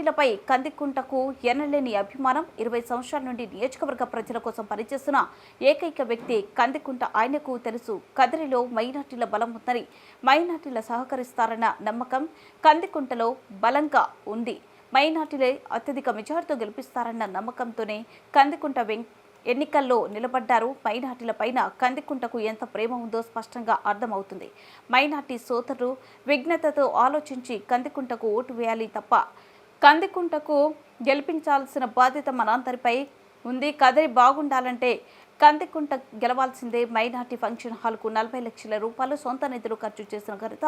మైనార్టీలపై కందికుంటకు ఎనలేని అభిమానం. 20 సంవత్సరాల నుండి నియోజకవర్గ ప్రజల కోసం పనిచేస్తున్న ఏకైక వ్యక్తి కందికుంట. ఆయనకు తెలుసు కదిరిలో మైనార్టీల బలం ఉందని, మైనార్టీల సహకరిస్తారన్న నమ్మకం కందికుంటలో బలంగా ఉంది. మైనార్టీలే అత్యధిక మెజార్టీతో గెలిపిస్తారన్న నమ్మకంతోనే కందికుంట ఎన్నికల్లో నిలబడ్డారు. మైనార్టీల పైన కందికుంటకు ఎంత ప్రేమ ఉందో స్పష్టంగా అర్థమవుతుంది. మైనార్టీ సోదరులు విజ్ఞతతో ఆలోచించి కందికుంటకు ఓటు వేయాలి తప్ప కందికుంటకు గెలిపించాల్సిన బాధ్యత మనందరిపై ఉంది. కదిరి బాగుండాలంటే కందికుంట గెలవాల్సిందే. మైనార్టీ ఫంక్షన్ హాల్కు 40 లక్షల రూపాయలు సొంత నిధులు ఖర్చు చేసిన ఘనత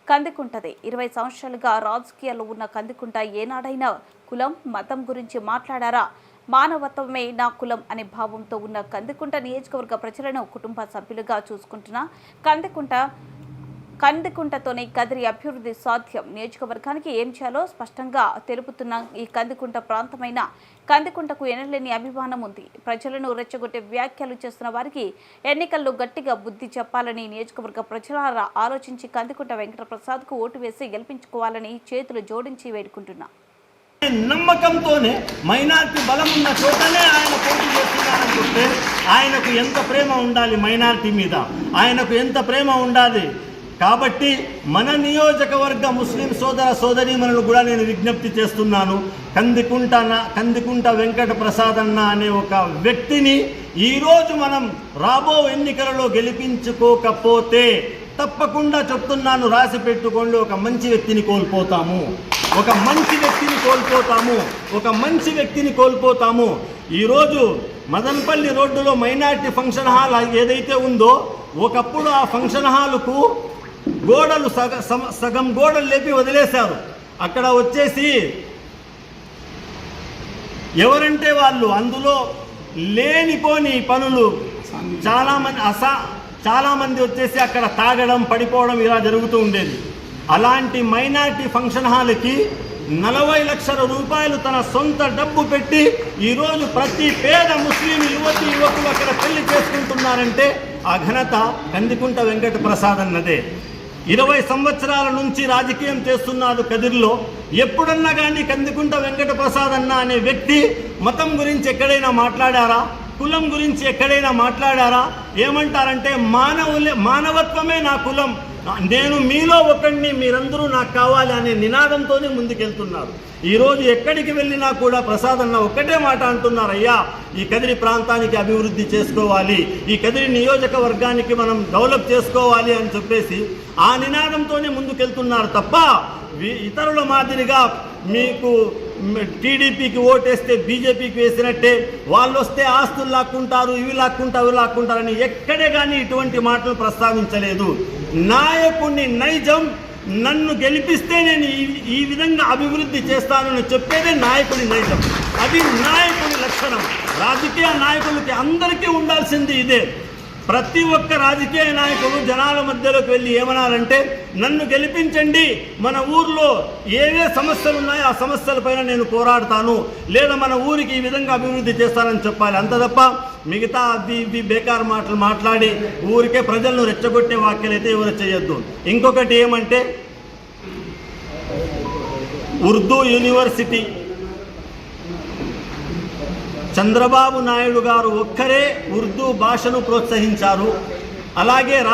కందికుంటదే. 20 సంవత్సరాలుగా రాజకీయాల్లో ఉన్న కందికుంట ఏనాడైనా కులం మతం గురించి మాట్లాడారా? మానవత్వమే నా కులం అనే భావంతో ఉన్న కందికుంట నియోజకవర్గ ప్రజలను కుటుంబ సభ్యులుగా చూసుకుంటున్న కందికుంటతోనే కదిరి అభివృద్ధి సాధ్యం. నియోజకవర్గానికి ఏం చేయాలో స్పష్టంగా తెలుపుతున్న ఈ కందికుంట ప్రాంతమైన కందికుంటకు ఎనలేని అభిమానం ఉంది. ప్రజలను రెచ్చగొట్టే వ్యాఖ్యలు చేస్తున్న వారికి ఎన్నికల్లో గట్టిగా బుద్ధి చెప్పాలని నియోజకవర్గ ప్రజల ఆలోచించి కందికుంట వెంకటప్రసాద్కు ఓటు వేసి గెలిపించుకోవాలని చేతులు జోడించి వేడుకుంటున్నా. నమ్మకంతోనే మైనార్టీ బలం ఉన్న చోటనే ఆయన పోటీ చేస్తున్నారని చెప్తే ఆయనకు ఎంత ప్రేమ ఉండాలి మైనార్టీ మీద, ఆయనకు ఎంత ప్రేమ ఉండాలి. కాబట్టి మన నియోజకవర్గ ముస్లిం సోదర సోదరీమణులు కూడా నేను విజ్ఞప్తి చేస్తున్నాను. కందికుంట వెంకట ప్రసాద్ అన్న అనే ఒక వ్యక్తిని ఈరోజు మనం రాబో ఎన్నికలలో గెలిపించుకోకపోతే తప్పకుండా చెప్తున్నాను, రాసి పెట్టుకోండి, ఒక మంచి వ్యక్తిని కోల్పోతాము, ఒక మంచి వ్యక్తిని కోల్పోతాము. ఈరోజు మదనపల్లి రోడ్డులో మైనార్టీ ఫంక్షన్ హాల్ ఏదైతే ఉందో, ఒకప్పుడు ఆ ఫంక్షన్ హాలుకు గోడలు సగం గోడలు లేపి వదిలేశారు. అక్కడ వచ్చేసి ఎవరంటే వాళ్ళు అందులో లేనిపోని పనులు చాలామంది వచ్చేసి అక్కడ తాగడం, పడిపోవడం ఇలా జరుగుతూ ఉండేది. అలాంటి మైనార్టీ ఫంక్షన్ హాల్కి 40 లక్షల రూపాయలు తన సొంత డబ్బు పెట్టి ఈరోజు ప్రతి పేద ముస్లిం యువకులు అక్కడ పెళ్లి చేసుకుంటున్నారంటే ఆ ఘనత కందికుంట వెంకట ప్రసాద్ అన్నదే. 20 సంవత్సరాల నుంచి రాజకీయం చేస్తున్నారు కదిరిలో. ఎప్పుడన్నా కానీ కందికుంట వెంకట ప్రసాద్ అన్న అనే వ్యక్తి మతం గురించి ఎక్కడైనా మాట్లాడారా? కులం గురించి ఎక్కడైనా మాట్లాడారా? ఏమంటారంటే మానవత్వమే నా కులం, నేను మీలో ఒకడిని, మీరందరూ నాకు కావాలి అనే నినాదంతోనే ముందుకెళ్తున్నారు. ఈరోజు ఎక్కడికి వెళ్ళినా కూడా ప్రసాద్ అన్న ఒక్కటే మాట అంటున్నారు, అయ్యా ఈ కదిరి ప్రాంతానికి అభివృద్ధి చేసుకోవాలి, ఈ కదిరి నియోజకవర్గానికి మనం డెవలప్ చేసుకోవాలి అని చెప్పేసి ఆ నినాదంతోనే ముందుకెళ్తున్నారు తప్ప ఇతరుల మాదిరిగా మీకు టీడీపీకి ఓటేస్తే బీజేపీకి వేసినట్టే వాళ్ళు వస్తే ఆస్తులు లాక్కుంటారు, ఇవి లాక్కుంటారని ఎక్కడే కానీ ఇటువంటి మాటలు ప్రస్తావించలేదు. నాయకుడిని నైజం, నన్ను గెలిపిస్తే నేను ఈ విధంగా అభివృద్ధి చేస్తానని చెప్పేదే నాయకుడి నైజం. అది నాయకుడి లక్షణం. రాజకీయ నాయకులకి అందరికీ ఉండాల్సింది ఇదే. ప్రతి ఒక్క రాజకీయ నాయకుడు జనాల మధ్యలోకి వెళ్ళి ఏమనాలంటే, నన్ను గెలిపించండి, మన ఊర్లో ఏవే సమస్యలు ఉన్నాయో ఆ సమస్యలపైన నేను పోరాడతాను, లేదా మన ఊరికి ఈ విధంగా అభివృద్ధి చేస్తానని చెప్పాలి. అంత తప్ప మిగతా అవి బేకార్ మాటలు మాట్లాడి ఊరికే ప్రజలను రెచ్చగొట్టే వ్యాఖ్యలు అయితే ఎవరు చేయొద్దు. ఇంకొకటి ఏమంటే, ఉర్దూ యూనివర్సిటీ చంద్రబాబు నాయుడు గారు ఒక్కరే ఉర్దూ భాషను ప్రోత్సహించారు. అలాగే